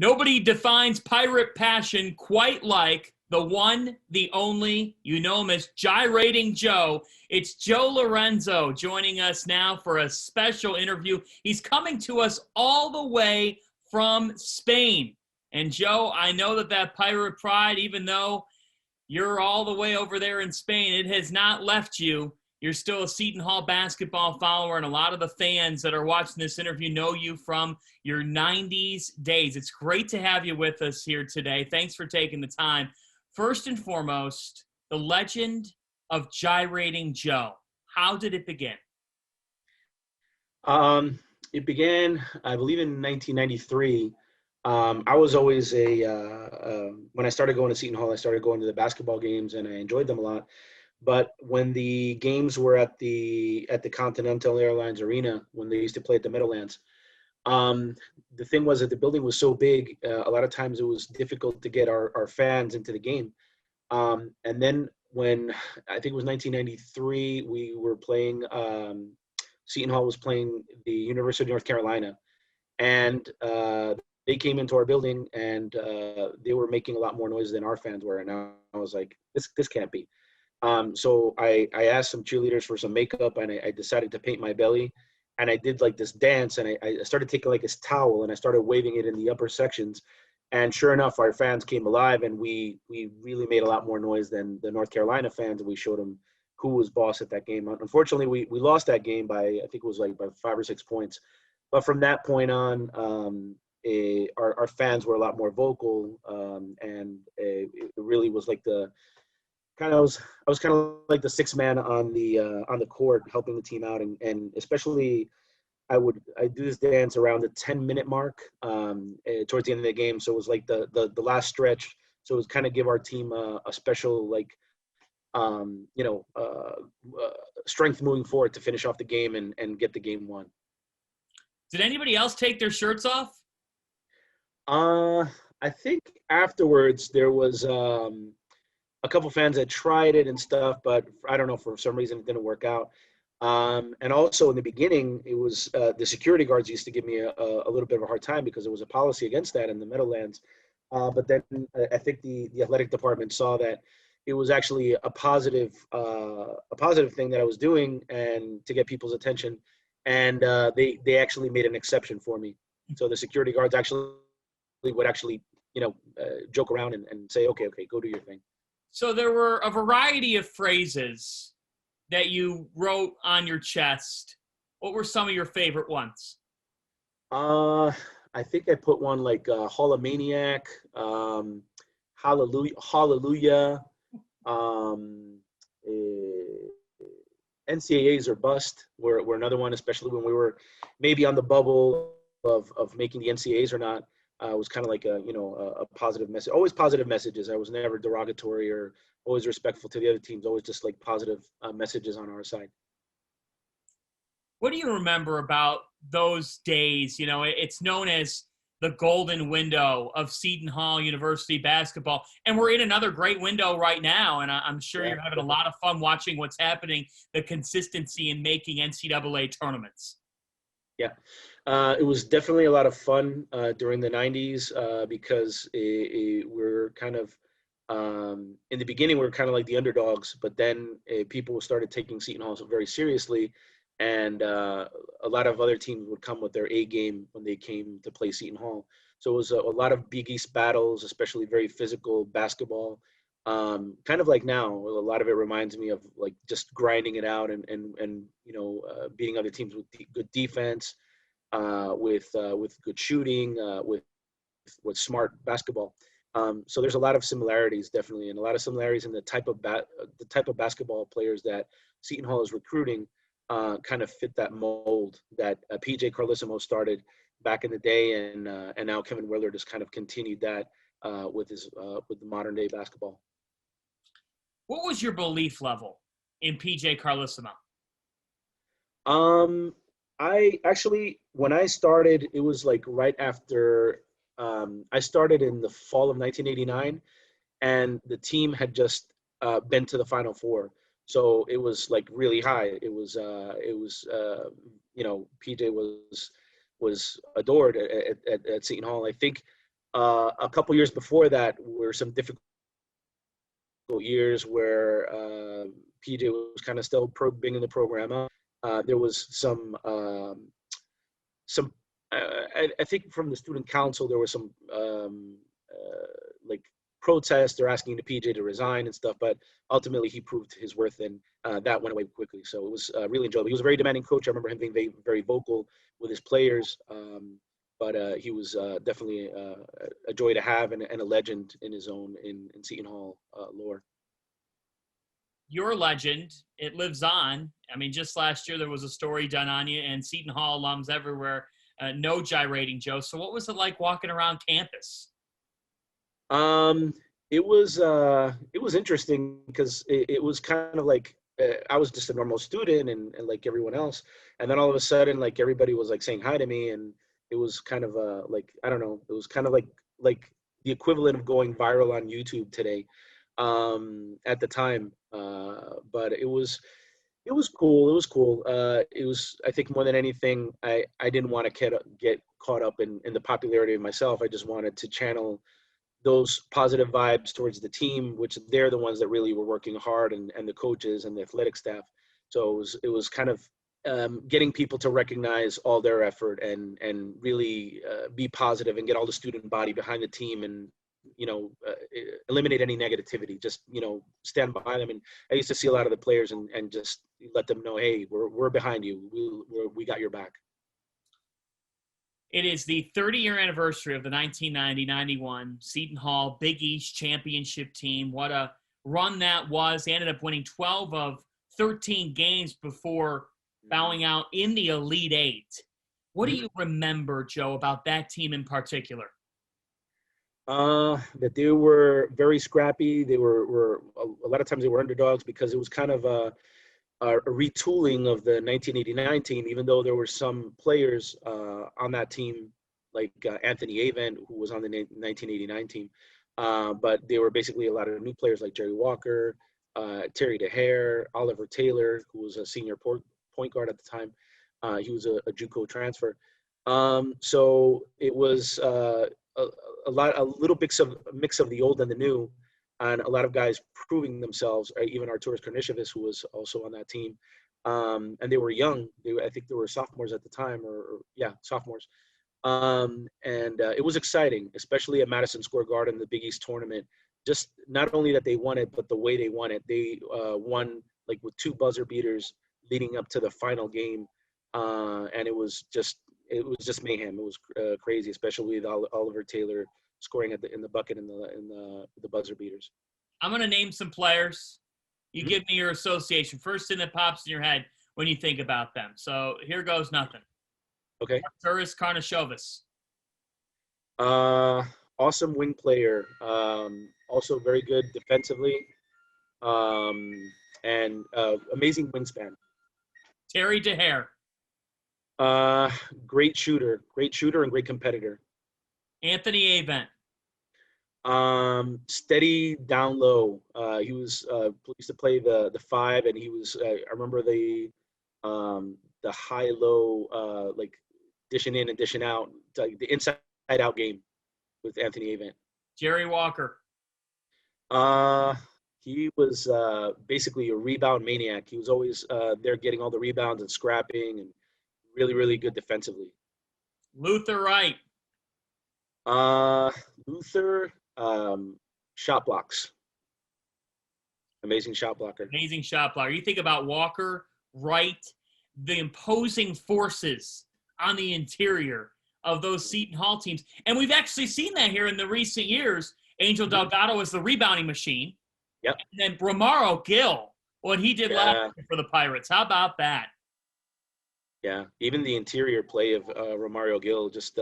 Nobody defines pirate passion quite like the one, the only, you know him as Gyrating Joe. It's Joe Lorenzo joining us now for a special interview. He's coming to us all the way from Spain. And Joe, I know that pirate pride, even though you're all the way over there in Spain, it has not left you. You're still a Seton Hall basketball follower, and a lot of the fans that are watching this interview know you from your 90s days. It's great to have you with us here today. Thanks for taking the time. First and foremost, the legend of Gyrating Joe. How did it begin? It began, I believe, in 1993. I was always when I started going to Seton Hall, I started going to the basketball games, and I enjoyed them a lot. But when the games were at the Continental Airlines Arena, when they used to play at the Meadowlands, the thing was that the building was so big, a lot of times it was difficult to get our fans into the game. And then when I think it was 1993, we were playing, Seton Hall was playing the University of North Carolina, and they came into our building, and they were making a lot more noise than our fans were. And I was like, this can't be. So I asked some cheerleaders for some makeup, and I decided to paint my belly, and I did like this dance, and I started taking like this towel, and I started waving it in the upper sections, and sure enough, our fans came alive, and we really made a lot more noise than the North Carolina fans, and we showed them who was boss at that game. Unfortunately, we lost that game by, I think it was like by 5 or 6 points, but from that point on, our fans were a lot more vocal, and it really was like I was kind of like the sixth man on the court, helping the team out, and especially I do this dance around the 10-minute mark, towards the end of the game. So it was like the last stretch. So it was kind of give our team a special strength moving forward to finish off the game and get the game won. Did anybody else take their shirts off? I think afterwards there was a couple fans that tried it and stuff, but I don't know, for some reason it didn't work out. And also in the beginning, it was the security guards used to give me a little bit of a hard time because there was a policy against that in the Meadowlands. But then I think the athletic department saw that it was actually a positive thing that I was doing, and to get people's attention. And they actually made an exception for me. So the security guards would actually joke around and say, okay, go do your thing. So there were a variety of phrases that you wrote on your chest. What were some of your favorite ones? I think I put one like Holomaniac, Hallelujah, NCAAs or bust were another one, especially when we were maybe on the bubble of making the NCAAs or not. Was kind of like a positive message. Always positive messages. I was never derogatory or always respectful to the other teams. Always just like positive messages on our side. What do you remember about those days? It's known as the golden window of Seton Hall University basketball. And we're in another great window right now. And I'm sure you're having a lot of fun watching what's happening, the consistency in making NCAA tournaments. Yeah, it was definitely a lot of fun during the 90s because we're kind of, in the beginning, we were kind of like the underdogs, but then people started taking Seton Hall very seriously, and a lot of other teams would come with their A game when they came to play Seton Hall. So it was a lot of Big East battles, especially very physical basketball. Kind of like now, a lot of it reminds me of like just grinding it out and beating other teams with good defense, with good shooting, with smart basketball. So there's a lot of similarities, definitely, and a lot of similarities in the type of basketball players that Seton Hall is recruiting. Kind of fit that mold that PJ Carlesimo started back in the day, and now Kevin Willard has kind of continued that with the modern day basketball. What was your belief level in PJ Carlesimo? I actually, when I started, it was like right after I started in the fall of 1989, and the team had just been to the Final Four. So it was like really high. It was PJ was adored at Seton Hall. I think A couple years before that were some difficult years where PJ was kind of still bringing the program up. There was some I think from the student council there was some like protests. They're asking the PJ to resign and stuff, but ultimately he proved his worth, and that went away quickly. So it was really enjoyable. He was a very demanding coach. I remember him being very, very vocal with his players, but he was definitely a joy to have and a legend in his own in Seton Hall lore. Your legend, it lives on. I mean, just last year there was a story done on you, and Seton Hall alums everywhere know Gyrating Joe. So what was it like walking around campus? It was interesting because it was kind of like I was just a normal student and like everyone else, and then all of a sudden like everybody was like saying hi to me, and it was kind of like I don't know, it was kind of like the equivalent of going viral on YouTube today at the time. But it was cool. It was cool. It was, I think, more than anything, I didn't want to get caught up in the popularity of myself. I just wanted to channel those positive vibes towards the team, which they're the ones that really were working hard, and the coaches and the athletic staff. So it was kind of getting people to recognize all their effort and really be positive and get all the student body behind the team, and eliminate any negativity. Just stand behind them. And I used to see a lot of the players and just let them know, hey, we're behind you. We got your back. It is the 30-year anniversary of the 1990-91 Seton Hall Big East championship team. What a run that was. They ended up winning 12 of 13 games before bowing out in the Elite Eight. What do you remember, Joe, about that team in particular? That they were very scrappy. They were a lot of times they were underdogs because it was kind of a retooling of the 1989 team, even though there were some players on that team, like Anthony Avent, who was on the 1989 team. But they were basically a lot of new players like Jerry Walker, Terry DeHare, Oliver Taylor, who was a senior point guard at the time. He was a JUCO transfer. So it was a little mix of the old and the new, and a lot of guys proving themselves. Even Arturas Karnisovas, who was also on that team, and they were young. I think they were sophomores at the time, or sophomores. And it was exciting, especially at Madison Square Garden, the Big East tournament. Just not only that they won it, but the way they won it. They won like with 2 buzzer beaters leading up to the final game, and it was just mayhem. It was crazy, especially with Oliver Taylor scoring in the bucket in the buzzer beaters. I'm going to name some players. You give me your association. First thing that pops in your head when you think about them. So here goes nothing. Okay. Arturas Karnisovas. Awesome wing player. Also very good defensively. And amazing wingspan. Terry DeHare. Great shooter and great competitor. Anthony Avent. Steady down low. He was used to play the 5, and he was I remember the high low like dishing in and dishing out, like the inside out game with Anthony Avent. Jerry Walker. He was basically a rebound maniac. He was always there getting all the rebounds and scrapping, and really, really good defensively. Luther Wright. Luther, shot blocks. Amazing shot blocker. Amazing shot blocker. You think about Walker, Wright, the imposing forces on the interior of those Seton Hall teams. And we've actually seen that here in the recent years. Angel Delgado is the rebounding machine. Yep. And then Romaro Gill, what he did last year for the Pirates. How about that? Yeah, even the interior play of Romario Gill, just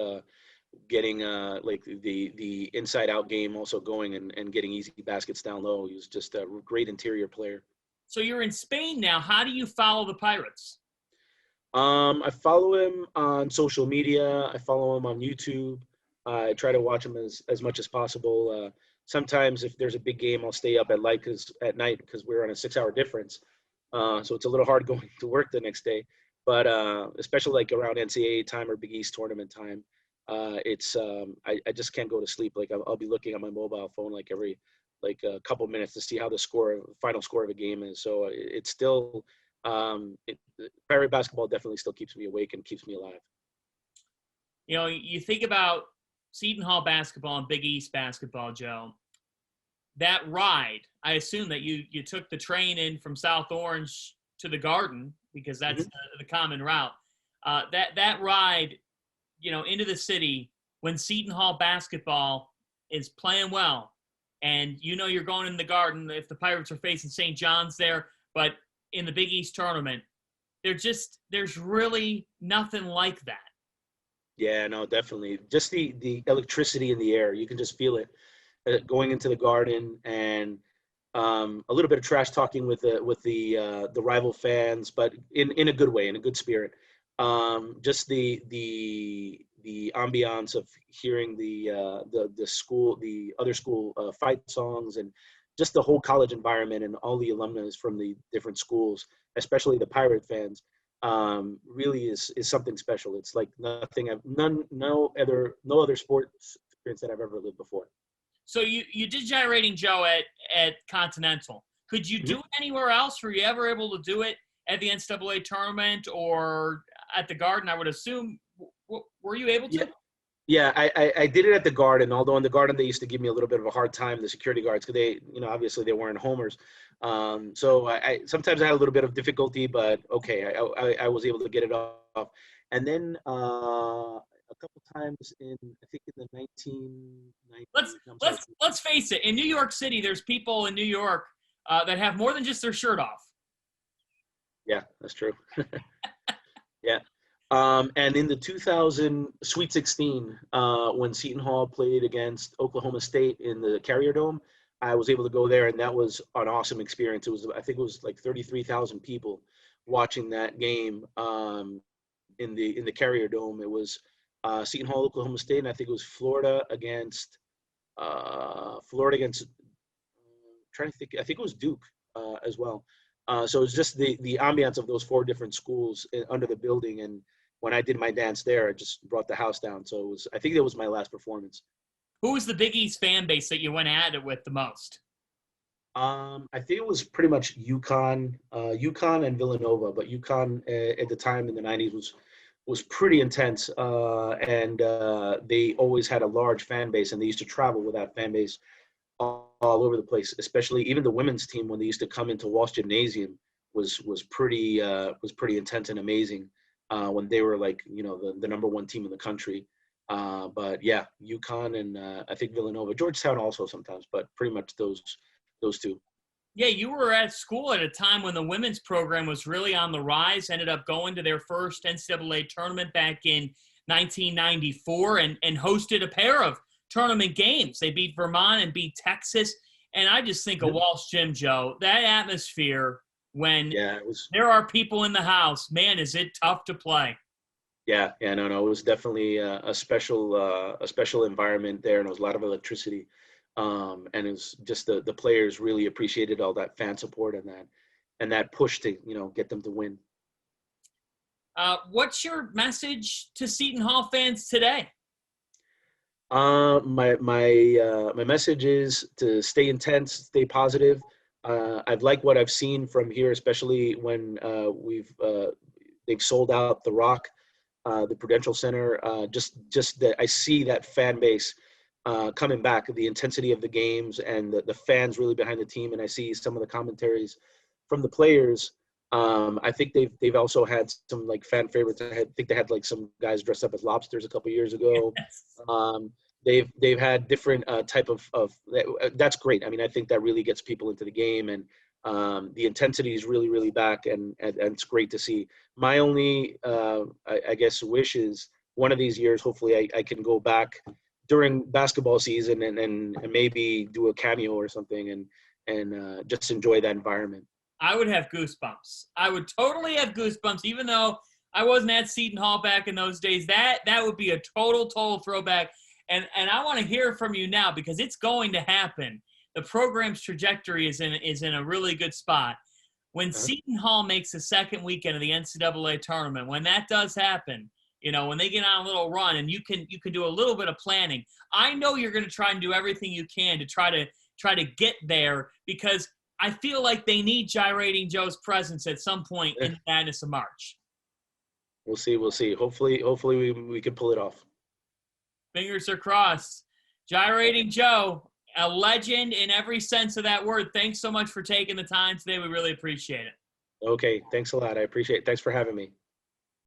getting like the inside out game also going, and getting easy baskets down low. He was just a great interior player. So you're in Spain now. How do you follow the Pirates? I follow him on social media. I follow him on YouTube. I try to watch him as much as possible. Sometimes if there's a big game, I'll stay up at night because we're on a 6-hour difference. So it's a little hard going to work the next day. But especially like around NCAA time or Big East tournament time, I just can't go to sleep. Like I'll be looking at my mobile phone like every a couple minutes to see how the final score of a game is. So it's still Pirate basketball definitely still keeps me awake and keeps me alive. You know, you think about Seton Hall basketball and Big East basketball, Joe. That ride, I assume that you took the train in from South Orange to the Garden because that's the common route. That ride, you know, into the city when Seton Hall basketball is playing well, and you know you're going in the Garden if the Pirates are facing St. John's there, but in the Big East tournament, there's really nothing like that. Yeah, no, definitely. Just the electricity in the air, you can just feel it going into the Garden, and a little bit of trash talking with the rival fans, but in a good way, in a good spirit. Just the ambiance of hearing the other school fight songs, and just the whole college environment and all the alumni from the different schools, especially the Pirate fans, really is something special. It's like no other sports experience that I've ever lived before. So you did Gyrating Joe at Continental. Could you do it anywhere else? Were you ever able to do it at the NCAA tournament or at the Garden? I would assume. Were you able to? Yeah, I did it at the Garden. Although in the Garden they used to give me a little bit of a hard time, the security guards, because they, obviously they weren't homers. So I sometimes I had a little bit of difficulty, but okay, I was able to get it off. And then a couple times I think in the 1990s. Let's face it. In New York City, there's people in New York that have more than just their shirt off. Yeah, that's true. Yeah. And in the 2000 Sweet 16, when Seton Hall played against Oklahoma State in the Carrier Dome, I was able to go there, and that was an awesome experience. I think it was like 33,000 people watching that game in the Carrier Dome. It was Seton Hall, Oklahoma State, and I think it was Florida against. Trying to think, I think it was Duke as well. So it was just the ambiance of those four different schools under the building, and when I did my dance there, it just brought the house down. So I think that was my last performance. Who was the Big East fan base that you went at it with the most? I think it was pretty much UConn and Villanova, but UConn at the time in the 90s was pretty intense, and they always had a large fan base, and they used to travel with that fan base all over the place. Especially even the women's team, when they used to come into Walsh Gymnasium, was pretty intense and amazing when they were like the number one team in the country. But yeah, UConn and I think Villanova, Georgetown also sometimes, but pretty much those two. Yeah, you were at school at a time when the women's program was really on the rise, ended up going to their first NCAA tournament back in 1994 and hosted a pair of tournament games. They beat Vermont and beat Texas. And I just think of Walsh Gym, Joe, that atmosphere when there are people in the house, man, is it tough to play. No, it was definitely a special environment there, and there was a lot of electricity. And it was just the players really appreciated all that fan support and that push to get them to win. What's your message to Seton Hall fans today? My message is to stay intense, stay positive. I've liked what I've seen from here, especially when they've sold out the Rock, the Prudential Center. Just that I see that fan base coming back, the intensity of the games and the fans really behind the team. And I see some of the commentaries from the players. I think they've also had some like fan favorites. I think they had like some guys dressed up as lobsters a couple years ago. Yes. They've had different type of that's great. I mean, I think that really gets people into the game, and the intensity is really, really back, and it's great to see. My only, I guess, wish is one of these years, hopefully I can go back during basketball season and maybe do a cameo or something and just enjoy that environment. I would have goosebumps. I would totally have goosebumps, even though I wasn't at Seton Hall back in those days. That would be a total throwback. And I want to hear from you now because it's going to happen. The program's trajectory is in a really good spot. When Seton Hall makes the second weekend of the NCAA tournament, when that does happen, when they get on a little run, and you can do a little bit of planning. I know you're going to try and do everything you can to try to get there, because I feel like they need Gyrating Joe's presence at some point in the madness of March. We'll see. We'll see. Hopefully we can pull it off. Fingers are crossed. Gyrating Joe, a legend in every sense of that word. Thanks so much for taking the time today. We really appreciate it. Okay. Thanks a lot. I appreciate it. Thanks for having me.